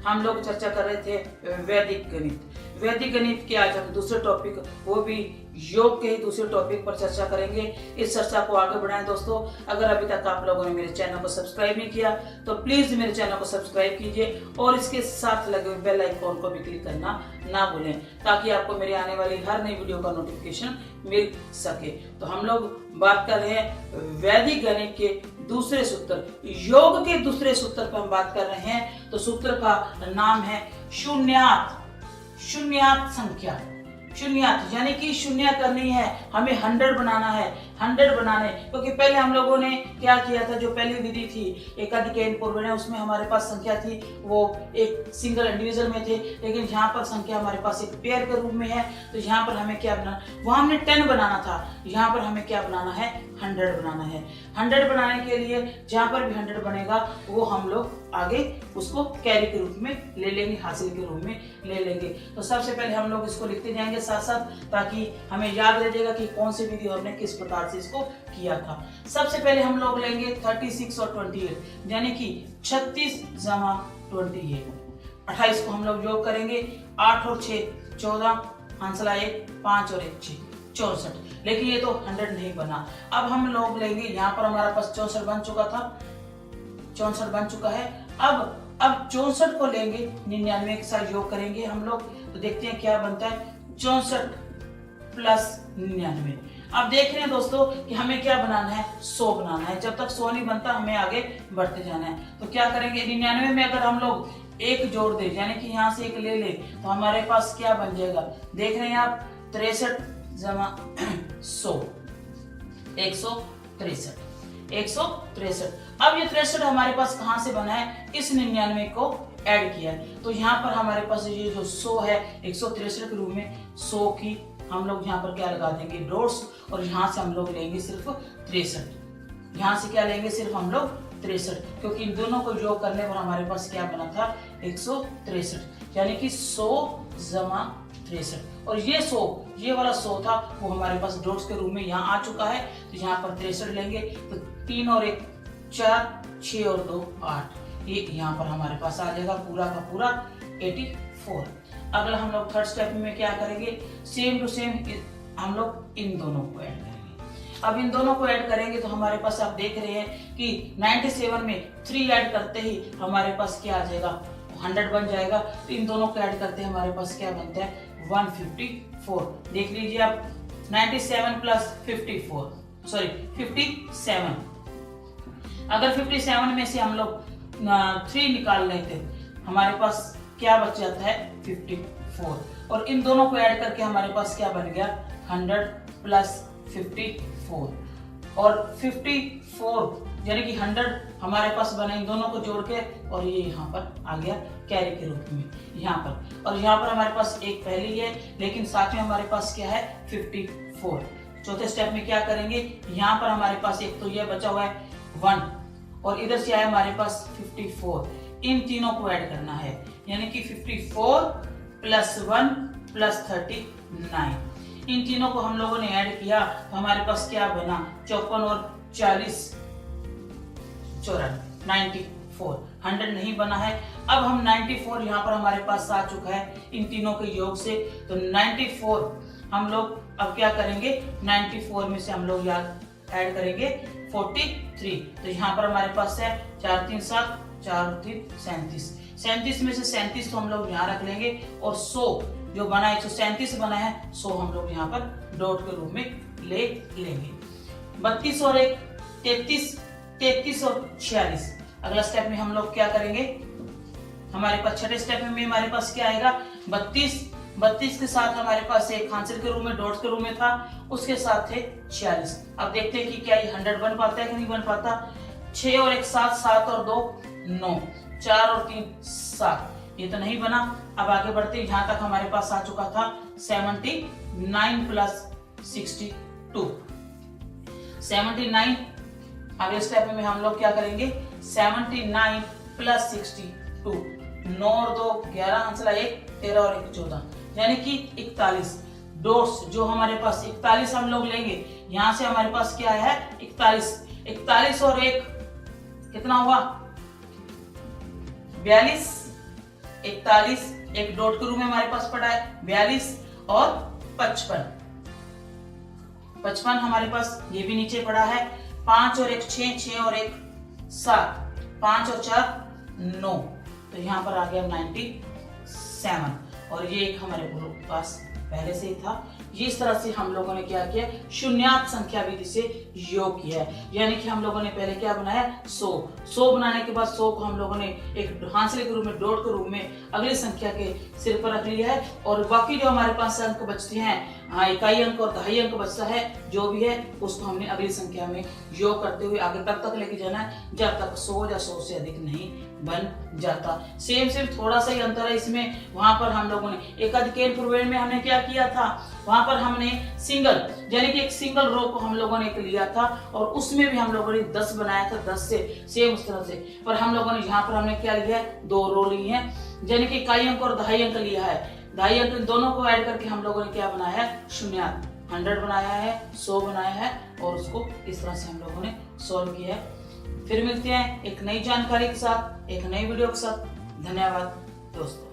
हम लोग चर्चा कर रहे थे वैदिक गणित। वैदिक गणित के आज हम दूसरे टॉपिक, वो भी योग के ही दूसरे टॉपिक पर चर्चा करेंगे। इस चर्चा को आगे बढ़ाएं दोस्तों। अगर अभी तक आप लोगों ने मेरे चैनल को सब्सक्राइब नहीं किया तो प्लीज मेरे चैनल को सब्सक्राइब कीजिए और इसके साथ लगे हुए बेल आइकॉन को भी क्लिक करना ना भूलें, ताकि आपको मेरी आने वाली हर नई वीडियो का नोटिफिकेशन मिल सके। तो हम लोग बात कर रहे हैं वैदिक गणित के दूसरे सूत्र, योग के दूसरे सूत्र पर हम बात कर रहे हैं। तो सूत्र का नाम है शून्यात। शून्यात संख्या, शून्यात यानी कि शून्य करनी है, हमें 100 बनाना है। 100 बनाने, क्योंकि पहले हम लोगों ने क्या किया था, जो पहली विधि थी एकाधिक पूर्व, उसमें हमारे पास संख्या थी वो एक सिंगल इंडिविजुअल में थे, लेकिन यहाँ पर संख्या हमारे पास एक पेयर के रूप में है। तो यहाँ पर हमें क्या बनाना, वहां हमने 10 बनाना था, यहाँ पर हमें क्या बनाना है, 100 बनाना है। 100 बनाने के लिए जहाँ पर भी 100 बनेगा वो हम लोग आगे उसको कैरी के रूप में ले लेंगे, हासिल के रूप में ले लेंगे। तो सबसे पहले हम लोग इसको लिखते जाएंगे साथ साथ, ताकि हमें याद रह जाएगा कि कौन सी विधि हमने किस प्रकार से इसको किया था। सबसे पहले हम लोग लेंगे 36 और 28, यानी कि 36 जमा 28। 28 को हम लोग योग करेंगे, 8 और 6 14, आंसर 1, 5 और 1 6, 64। लेकिन ये तो 100 नहीं बना। अब हम लोग लेंगे, यहाँ पर हमारे पास 64 बन चुका था, 64 बन चुका है। अब 64 को लेंगे, 99 के साथ योग करेंगे हम लोग, तो देखते हैं क्या बनता है। 64 प्लस 99। अब देख रहे हैं दोस्तों कि हमें क्या बनाना है, 100 बनाना है। जब तक 100 नहीं बनता हमें आगे बढ़ते जाना है। तो क्या करेंगे, 99 में अगर हम लोग एक जोड़ दे, यानी कि यहाँ से एक ले ले, तो हमारे पास क्या बन जाएगा, देख रहे हैं आप, 63 जमा 100, 163, 163। अब ये 63 हमारे पास कहाँ से बना है, इस 99 को ऐड किया है। तो यहाँ पर हमारे पास ये जो 100 है, 163 के रूप में 100 की हम लोग यहाँ पर क्या लगा देंगे, डॉट्स, और यहाँ से हम लोग लेंगे सिर्फ 63। यहाँ से क्या लेंगे, सिर्फ हम लोग 63, क्योंकि इन दोनों को योग करने पर हमारे पास क्या बना था, 163, यानी कि 100 जमा 63। और ये 100, ये वाला 100 था, वो हमारे पास डॉट्स के रूप में यहाँ आ चुका है। तो यहाँ पर 63 लेंगे, तो 3 और 1 4, 6 और 2 8, ये यहाँ पर हमारे पास आ जाएगा पूरा का पूरा 84। अगला हम लोग थर्ड स्टेप में क्या करेंगे, सेम टू सेम हम लोग इन दोनों को ऐड करेंगे। अब इन दोनों को ऐड करेंगे तो हमारे पास आप देख रहे हैं कि 97 में 3 ऐड करते ही हमारे पास क्या आ जाएगा, 100 बन जाएगा। तो इन दोनों को ऐड करते हैं हमारे पास क्या बनता है, 154। देख लीजिए आप, 97 प्लस 54, सॉरी 57। अगर 57 में से हम लोग 3 निकाल लेते हमारे पास क्या बच जाता है, 54। और इन दोनों को ऐड करके हमारे पास क्या बन गया, 100 प्लस 54। और 54 यानी कि 100 हमारे पास बने इन दोनों को जोड़ के, और ये यहाँ पर आ गया कैरी के रूप में यहाँ पर। और यहाँ पर हमारे पास एक पहली है, लेकिन साथ में हमारे पास क्या है, 54। चौथे स्टेप में क्या करेंगे, यहाँ पर हमारे पास एक तो ये बचा हुआ है 1, और इधर से आया हमारे पास 54। इन तीनों को ऐड करना है, यानी कि 54 प्लस 1 प्लस 39। इन तीनों को हम लोगों ने ऐड किया तो हमारे पास क्या बना, 54 और 40 94। 100 नहीं बना है। अब हम 94 यहाँ पर हमारे पास आ चुका है इन तीनों के योग से। तो 94 हम लोग अब क्या करेंगे, 94 में से हम लोग याद ऐड करेंगे 43। तो यहाँ पर हमारे पास है 4 3 7, 4 3 37। 37 में से 37 तो हम लोग यहाँ रख लेंगे, और 100 जो बना है, 137 बना है, 100 हम लोग यहाँ पर डॉट के रूप में ले लेंगे। 32 और 1 33, 33 और 46। अगला स्टेप में हम लोग क्या करेंगे, हमारे पास छठे स्टेप में हमारे पास क्या आएगा, 32 के साथ हमारे पास एक आंसर के रूप में, डॉट्स के रूप में था, उसके साथ थे 46। अब देखते हैं कि क्या ये 100 बन पाता है कि नहीं बन पाता। 6 और 1 7, 7 और 2 9, 4 और 3 7, ये तो नहीं बना। अब आगे बढ़ते, यहाँ तक हमारे पास आ चुका था 79 प्लस 62, 79। अगले स्टेप में हम लोग क्या करेंगे, 79 प्लस 62, 9 और 2 11, आंसर 1 13 और 1 14, यानी कि 41। डॉट्स जो हमारे पास 41 हम लोग लेंगे, यहाँ से हमारे पास क्या है 41 और 1 कितना हुआ 42, 41, एक डॉट के रूप में हमारे पास पड़ा है 42 और 55। 55 हमारे पास ये भी नीचे पड़ा है। 5 और 1 6, 6 और 1 7, 5 और 4 9, तो यहाँ पर आ गया 97। और ये एक हमारे पास पहले से ही था। ये इस तरह से हम लोगों ने क्या किया, शून्यात संख्या विधि से योग किया है। यानी कि हम लोगों ने पहले क्या बनाया, 100 बनाने के बाद 100 को हम लोगों ने एक हांसले के रूप में, डॉट के रूप में अगली संख्या के सिर पर रख लिया है। और बाकी जो हमारे पास अंक बचते हैं, हाँ, इकाई अंक और दहाई अंक बचता है, जो भी है उसको हमने अगली संख्या में योग करते हुए आगे तक लेके जाना है जब तक 100 या 100 से अधिक नहीं बन जाता। सेम थोड़ा सा ही अंतर है इसमें। वहां पर हम लोगों ने एक अधिकेन पूर्वेण में हमने क्या किया था, वहां पर हमने सिंगल यानी कि एक सिंगल रो को हम लोगों ने एक लिया था और उसमें भी हम लोगों ने 10 बनाया था, 10 से सेम उस तरह से। पर हम लोगों ने यहाँ पर हमने क्या लिया है, 2 रो ली है, यानी कि इकाई अंक और दहाई अंक लिया है। दहाई अंक दोनों को ऐड करके हम लोगों ने क्या बनाया है, शून्यात 100 बनाया है, 100 बनाया है और उसको इस तरह से हम लोगों ने सॉल्व किया है। फिर मिलते हैं एक नई जानकारी के साथ, एक नई वीडियो के साथ। धन्यवाद दोस्तों।